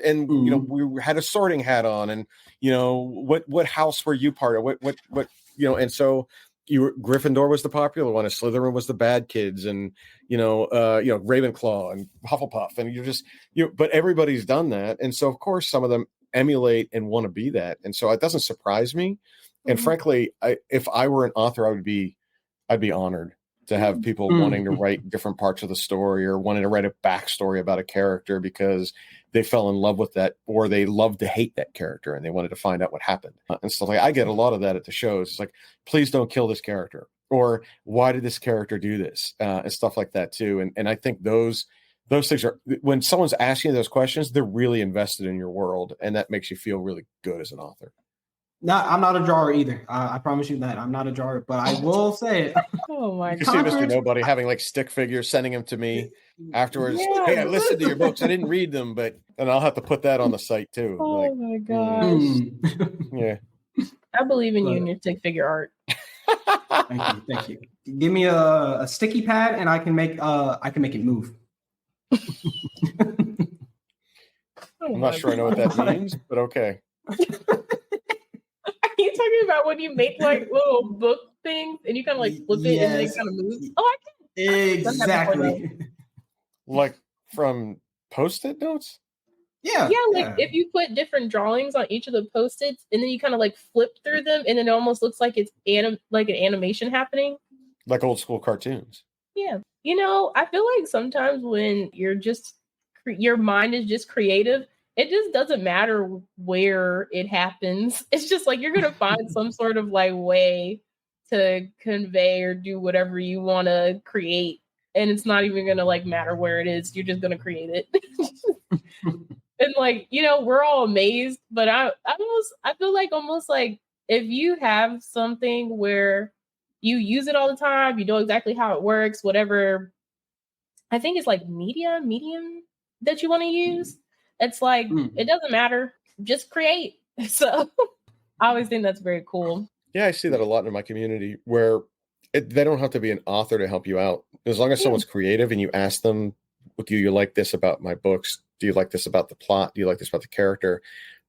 and, you know, we had a sorting hat on, and, you know, what house were you part of? What, you know, and so Gryffindor was the popular one, and Slytherin was the bad kids, and Ravenclaw and Hufflepuff, and but everybody's done that, and so of course some of them emulate and want to be that, and so it doesn't surprise me. And frankly, if I were an author, I'd be honored to have people wanting to write different parts of the story, or wanting to write a backstory about a character, because they fell in love with that, or they loved to hate that character and they wanted to find out what happened and stuff. Like I get a lot of that at the shows. It's like, please don't kill this character, or why did this character do this, and stuff like that too. And I think those things are, when someone's asking you those questions, they're really invested in your world, and that makes you feel really good as an author. No, I'm not a drawer either. I promise you that I'm not a drawer, but I will say it. Oh my God! You see Mr. Nobody having like stick figures, sending them to me afterwards. Yeah. Hey, I listened to your books. I didn't read them, and I'll have to put that on the site too. Oh my gosh! Yeah, I believe in you and your stick figure art. Thank you. Give me a sticky pad, and I can make it move. I'm not sure I know what that means, but okay. Are you talking about when you make like little book things and you kind of like flip it and then it kind of moves? Oh, I can. Exactly. Like from Post-it notes? Yeah, like if you put different drawings on each of the Post-its and then you kind of like flip through them and then it almost looks like it's like an animation happening. Like old school cartoons. Yeah. You know, I feel like sometimes when you're just, your mind is just creative, it just doesn't matter where it happens. It's just like you're going to find some sort of like way to convey or do whatever you want to create. And it's not even going to like matter where it is. You're just going to create it. And like, you know, we're all amazed, but I feel like almost like if you have something where you use it all the time, you know exactly how it works, whatever, I think it's like medium that you want to use. It's like, it doesn't matter, just create. So I always think that's very cool. Yeah, I see that a lot in my community where they don't have to be an author to help you out. As long as someone's creative and you ask them, do you like this about my books? Do you like this about the plot? Do you like this about the character?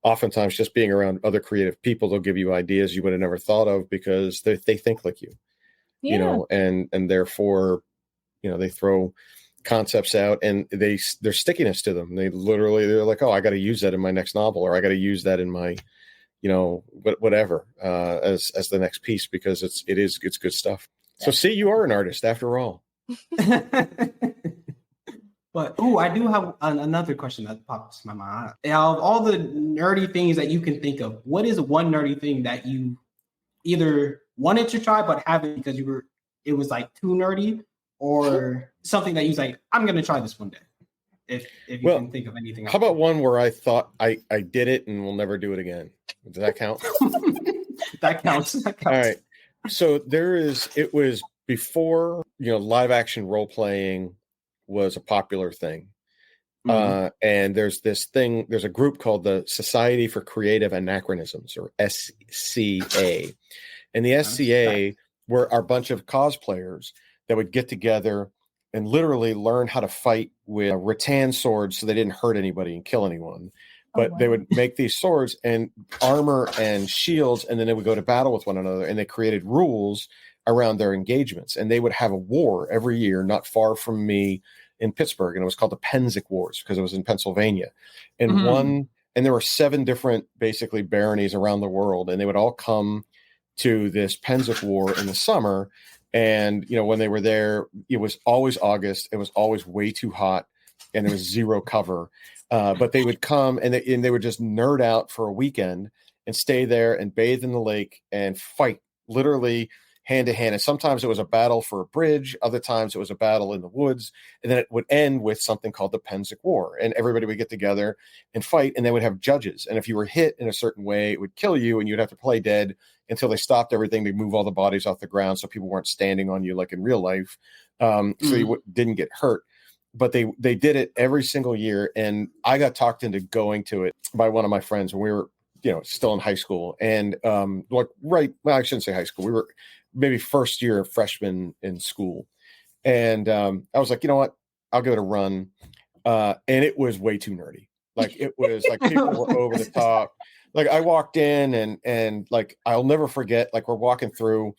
Oftentimes just being around other creative people, they'll give you ideas you would have never thought of because they think like you, you know, and therefore, you know, they throw concepts out and there's stickiness to them. They're like, oh, I got to use that in my next novel, or I got to use that in my, you know, whatever, as the next piece, because it's good stuff. So see, you are an artist after all. But I do have another question that pops in my mind. Out of all the nerdy things that you can think of, what is one nerdy thing that you either wanted to try but haven't because it was like too nerdy, or something that you was like, I'm going to try this one day? If you can think of anything. How about one where I thought I did it and will never do it again? Does that count? That counts. All right. So it was before, you know, live action role playing was a popular thing. And there's a group called the Society for Creative Anachronisms, or SCA. And the SCA were a bunch of cosplayers that would get together and literally learn how to fight with rattan swords so they didn't hurt anybody and kill anyone. But they would make these swords and armor and shields, and then they would go to battle with one another, and they created rules around their engagements. And they would have a war every year not far from me in Pittsburgh, and it was called the Penzic Wars because it was in Pennsylvania. And there were 7 different basically baronies around the world, and they would all come to this Penzic War in the summer. And, you know, when they were there, it was always August. It was always way too hot and there was zero cover. But they would come and they would just nerd out for a weekend and stay there and bathe in the lake and fight literally hand to hand. And sometimes it was a battle for a bridge. Other times it was a battle in the woods. And then it would end with something called the Penzic War. And everybody would get together and fight, and they would have judges. And if you were hit in a certain way, it would kill you and you'd have to play dead until they stopped everything to move all the bodies off the ground so people weren't standing on you like in real life. So you didn't get hurt. But they did it every single year. And I got talked into going to it by one of my friends when we were, you know, still in high school. And I shouldn't say high school. We were maybe first year freshman in school. And I was like, you know what, I'll give it a run. And it was way too nerdy. Like, it was like people were over the top. Like, I walked in and like, I'll never forget, like, we're walking through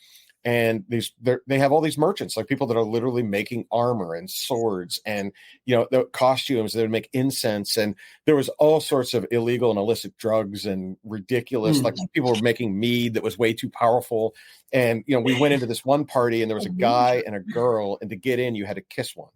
and they have all these merchants, like people that are literally making armor and swords and, you know, the costumes that would make incense. And there was all sorts of illegal and illicit drugs and ridiculous, like people were making mead that was way too powerful. And, you know, we went into this one party and there was a guy and a girl, and to get in, you had to kiss one.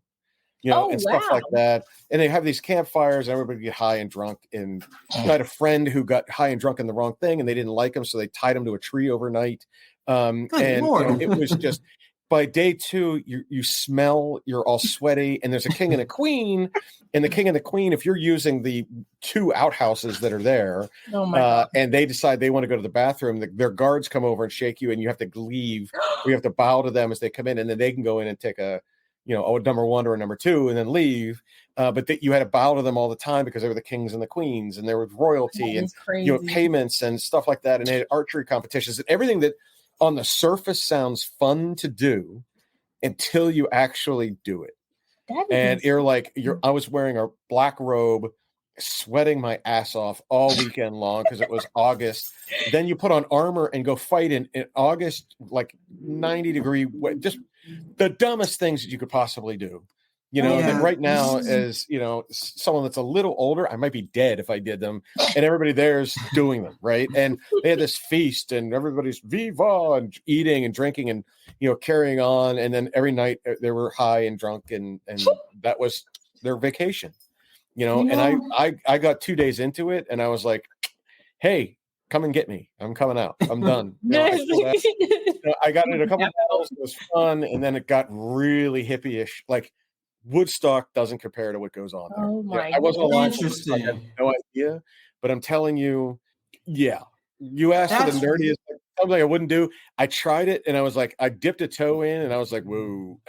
and stuff like that. And they have these campfires, and everybody get high and drunk. And I had a friend who got high and drunk in the wrong thing, and they didn't like him, so they tied him to a tree overnight. And it was just by day 2, you smell, you're all sweaty, and there's a king and a queen. And the king and the queen, if you're using the 2 outhouses that are there, and they decide they want to go to the bathroom, their guards come over and shake you, and you have to leave. You have to bow to them as they come in, and then they can go in and take a number 1 or a number 2 and then leave. But you had to bow to them all the time because they were the kings and the queens, and there was royalty and payments and stuff like that. And they had archery competitions and everything that on the surface sounds fun to do until you actually do it. And you're like, I was wearing a black robe, sweating my ass off all weekend long because it was August. Then you put on armor and go fight in August, like 90-degree, just the dumbest things that you could possibly do. That right now, as someone that's a little older, I might be dead if I did them, and everybody there's doing them, right? And they had this feast, and everybody's viva and eating and drinking and carrying on, and then every night they were high and drunk, and that was their vacation, And I got 2 days into it, and I was like, hey, come and get me. I'm coming out. I'm done. I got it a couple of battles. It was fun, and then it got really hippie-ish, like. Woodstock doesn't compare to what goes on there. Oh my! I wasn't alive. I had no idea, but I'm telling you, you asked for the nerdiest, something I wouldn't do. I tried it, and I was like, I dipped a toe in, and I was like, whoa.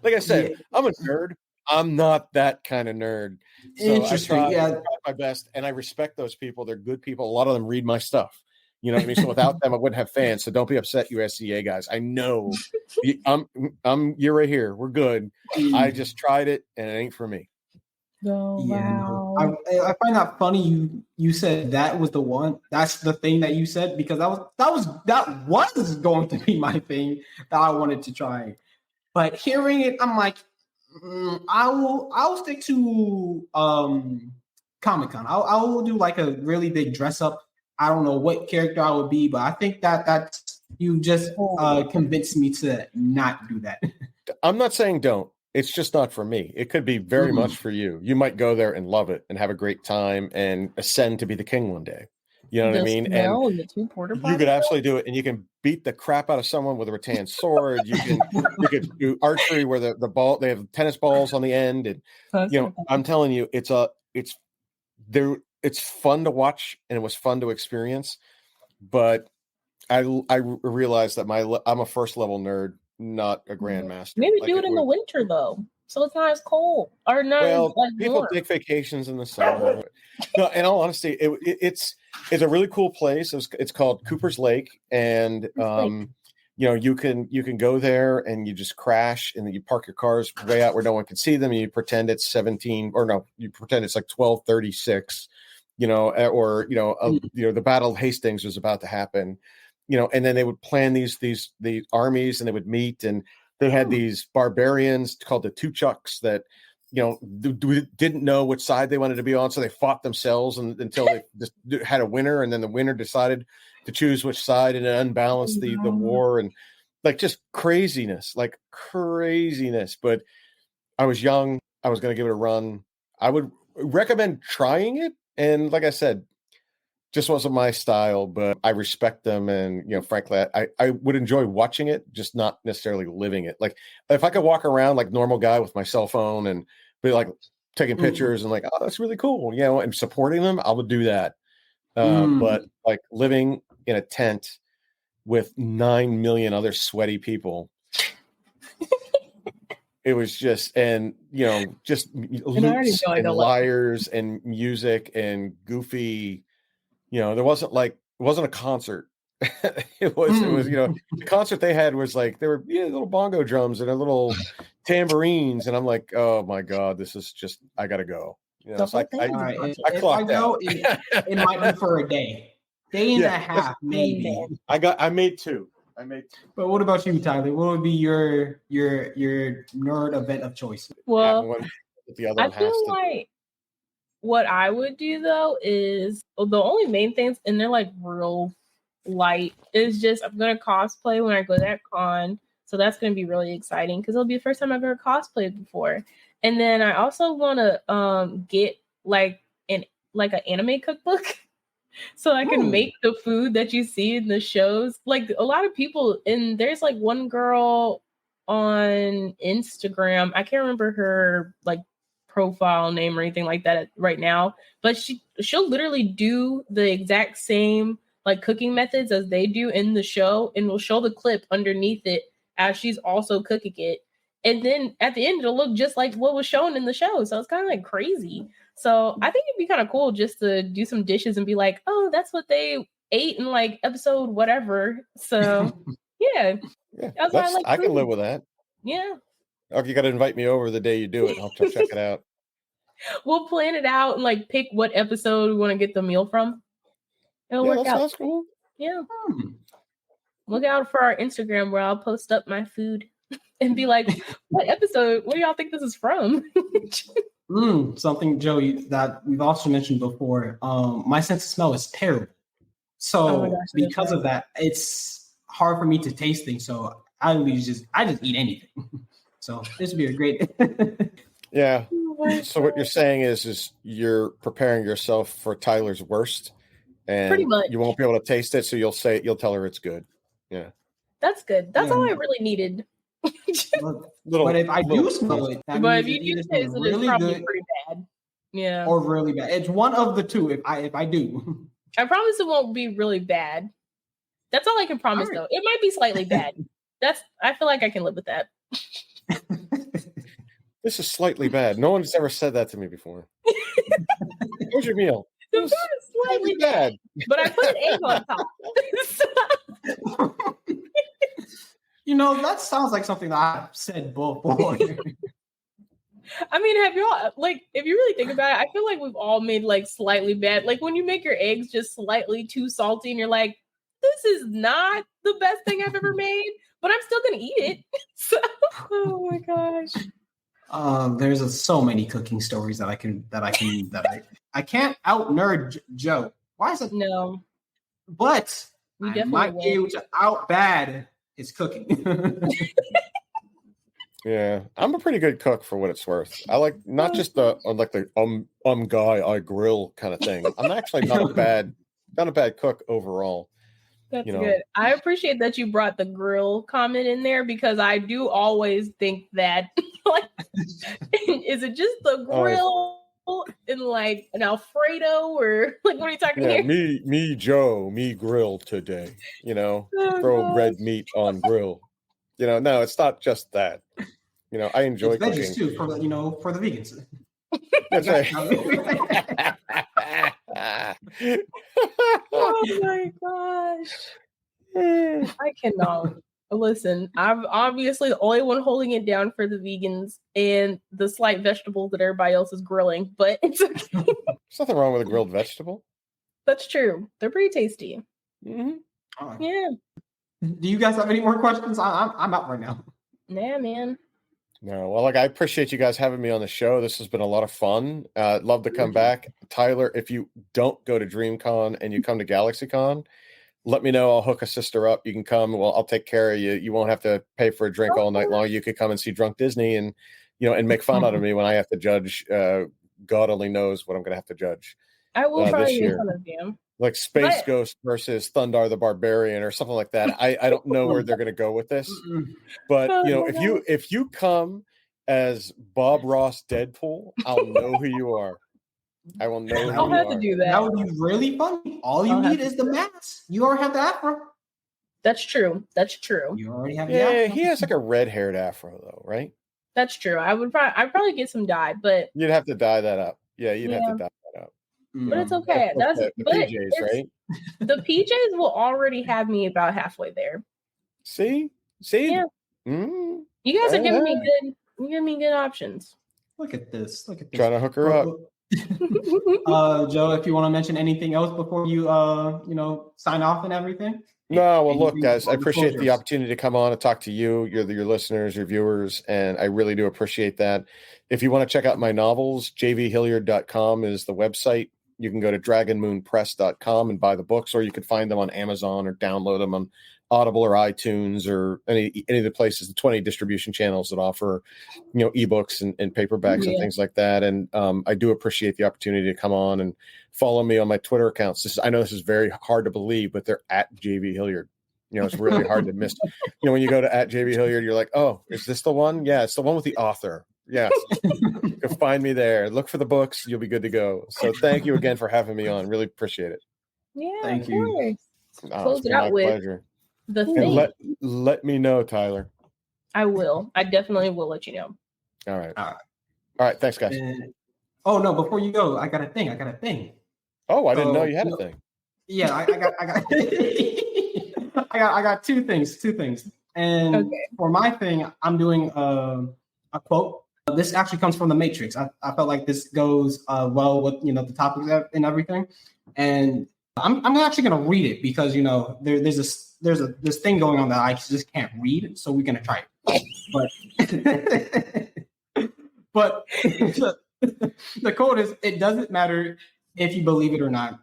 Like I said, I'm a nerd. I'm not that kind of nerd. So I tried my best, and I respect those people. They're good people. A lot of them read my stuff. You know what I mean? So without them, I wouldn't have fans. So don't be upset, USCA guys. I know you're right here. We're good. I just tried it, and it ain't for me. Oh, wow. I find that funny. You said that was the one. That's the thing that you said, because that was going to be my thing that I wanted to try. But hearing it, I'm like, I'll stick to Comic-Con. I will do like a really big dress up. I don't know what character I would be, but I think that's you just convinced me to not do that. I'm not saying don't. It's just not for me. It could be very much for you. You might go there and love it and have a great time and ascend to be the king one day. You know what I mean? And you could absolutely do it, and you can beat the crap out of someone with a rattan sword. You could do archery where the ball, they have tennis balls on the end, and I'm telling you, it's fun to watch, and it was fun to experience. But I realized that I'm a first level nerd, not a grandmaster. Maybe do it in the winter though, so it's not as cold or not. Well, people take vacations in the summer. No, in all honesty, it's a really cool place. It's called Cooper's Lake, and you can go there and you just crash, and then you park your cars way out where no one can see them, and you pretend it's 17, or no, you pretend it's like 12:36. The Battle of Hastings was about to happen, and then they would plan these armies, and they would meet, and they had these barbarians called the Tuchuks that, didn't know which side they wanted to be on, so they fought themselves until they just had a winner, and then the winner decided to choose which side, and it unbalanced the war, and just craziness. But I was young. I was going to give it a run. I would recommend trying it. And like I said, just wasn't my style, but I respect them. And, frankly, I would enjoy watching it, just not necessarily living it. Like if I could walk around like normal guy with my cell phone and be like taking pictures and like, oh, that's really cool, and supporting them, I would do that. But like living in a tent with 9 million other sweaty people, it was just, just loops and liars and music and goofy, there wasn't a concert. it was, the concert they had was like, there were little bongo drums and a little tambourines. And I'm like, oh my God, this is just, I gotta go. It's like, I clocked out. It might be for a day and a half, maybe. I made two. But what about you, Tyler? What would be your nerd event of choice? Well, I feel like what I would do though is the only main things, and they're like real light, is just I'm gonna cosplay when I go to that con. So that's going to be really exciting because it'll be the first time I've ever cosplayed before. And then I also want to get like an anime cookbook so I can make the food that you see in the shows. Like a lot of people, and there's like one girl on Instagram. I can't remember her like profile name or anything like that right now, but she'll literally do the exact same like cooking methods as they do in the show, and will show the clip underneath it as she's also cooking it. And then at the end, it'll look just like what was shown in the show. So it's kind of like crazy. So I think it'd be kind of cool just to do some dishes and be like, oh, that's what they ate in like episode whatever. So yeah, that's why I like. I can live with that. Yeah. Oh, you got to invite me over the day you do it. I'll check it out. We'll plan it out and like pick what episode we want to get the meal from. It'll work out. Sounds cool. Yeah. Look out for our Instagram where I'll post up my food and be like, what episode? What do y'all think this is from? Something, Joey, that we've also mentioned before. My sense of smell is terrible. So because of that, it's hard for me to taste things. So I just eat anything. So this would be a great. Yeah. So what you're saying is you're preparing yourself for Tyler's worst, and pretty much. You won't be able to taste it. So you'll tell her it's good. Yeah. That's good. That's all I really needed. But if I do smell it, but if you do taste it, it's probably pretty bad. Yeah. Or really bad. It's one of the two. If I do, I promise it won't be really bad. That's all I can promise, though. It might be slightly bad. I feel like I can live with that. This is slightly bad. No one's ever said that to me before. Where's your meal? The food is slightly bad, but I put an egg on top. That sounds like something that I've said before. I mean, have y'all, like, if you really think about it, I feel like we've all made, like, slightly bad. Like, when you make your eggs just slightly too salty and you're like, this is not the best thing I've ever made, but I'm still going to eat it. So, oh my gosh. There's so many cooking stories that I can't out nerd Joe. Why is it? No. But I might be able to out bad his cooking. Yeah, I'm a pretty good cook for what it's worth. I like not just the guy I grill kind of thing. I'm actually not a bad cook overall. That's good. I appreciate that you brought the grill comment in there because I do always think that like, is it just the grill and like an Alfredo or like what are you talking here? Me Joe, me grill today. Throw red meat on grill. No, it's not just that. I enjoy it's cooking veggies too for the vegans. That's right. Oh my gosh. I cannot. Listen, I'm obviously the only one holding it down for the vegans and the slight vegetables that everybody else is grilling, but it's okay. There's nothing wrong with a grilled vegetable. That's true. They're pretty tasty. Mm-hmm. Yeah. Do you guys have any more questions? I'm out right now. Nah, man. No, well, I appreciate you guys having me on the show. This has been a lot of fun. Love to come back. Tyler, if you don't go to DreamCon and you come to GalaxyCon, let me know. I'll hook a sister up. You can come. Well, I'll take care of you. You won't have to pay for a drink all night long. You could come and see Drunk Disney and make fun out of me when I have to judge. God only knows what I'm going to have to judge. I will probably make fun of you. Like Space Ghost versus Thundar the Barbarian or something like that. I don't know where they're going to go with this, but if you come as Bob Ross Deadpool, I'll know who you are. I will know. I'll have to do that. That would be really funny. All you need is the mask. You already have the afro. That's true. You already have the afro. Yeah, he has like a red-haired afro though, right? That's true. I'd probably get some dye, but you'd have to dye that up. Yeah, you'd have to dye that up. But it's okay. That's the PJs, right? The PJs will already have me about halfway there. See? Yeah. You guys are giving me good options. Look at this. Trying to hook her up. Joe, if you want to mention anything else before you sign off and everything. No, well, look, guys, I appreciate the opportunity to come on and talk to you, your listeners, your viewers, and I really do appreciate that. If you want to check out my novels, jvhilliard.com is the website. You can go to dragonmoonpress.com and buy the books, or you can find them on Amazon or download them on Audible or iTunes or any of the places, the 20 distribution channels that offer, ebooks and paperbacks and things like that. And I do appreciate the opportunity to come on and follow me on my Twitter accounts. I know this is very hard to believe, but they're at JV Hilliard. It's really hard to miss. When you go to at JV Hilliard, you're like, oh, is this the one? Yeah, it's the one with the author. Yes. You'll find me there. Look for the books. You'll be good to go. So thank you again for having me on. Really appreciate it. Yeah, thank of you. course. Close it out with pleasure. The thing. Let me know, Tyler. I will. I definitely will let you know. All right. Thanks, guys. Oh no! Before you go, I got a thing. Oh, I didn't know you had a thing. Yeah, I got I got two things. And for my thing, I'm doing a quote. This actually comes from The Matrix. I felt like this goes well with the topics and everything. And I'm actually gonna read it because there's this thing going on that I just can't read, so we're gonna try it. But the quote is: "It doesn't matter if you believe it or not.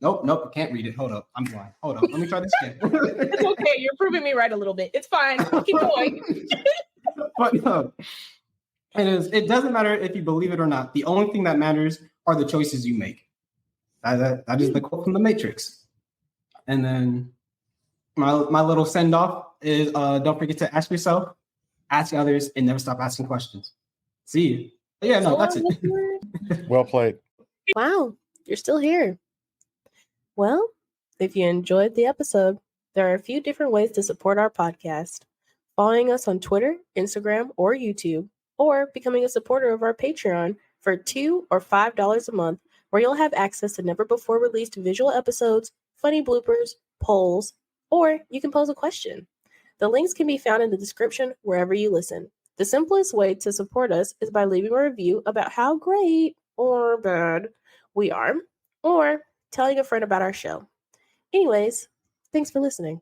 Nope, I can't read it. Hold up, I'm blind. Hold up, let me try this again." It's okay, you're proving me right a little bit. It's fine. Keep going. But it doesn't matter if you believe it or not. The only thing that matters are the choices you make. That is the quote from The Matrix. And then my little send off is don't forget to ask yourself, ask others, and never stop asking questions. See you. Yeah, no, that's it. Well played. Wow, you're still here. Well, if you enjoyed the episode, there are a few different ways to support our podcast. Following us on Twitter, Instagram, or YouTube, or becoming a supporter of our Patreon for $2 or $5 a month, where you'll have access to never before released visual episodes, funny bloopers, polls, or you can pose a question. The links can be found in the description wherever you listen. The simplest way to support us is by leaving a review about how great or bad we are, or telling a friend about our show. Anyways, thanks for listening.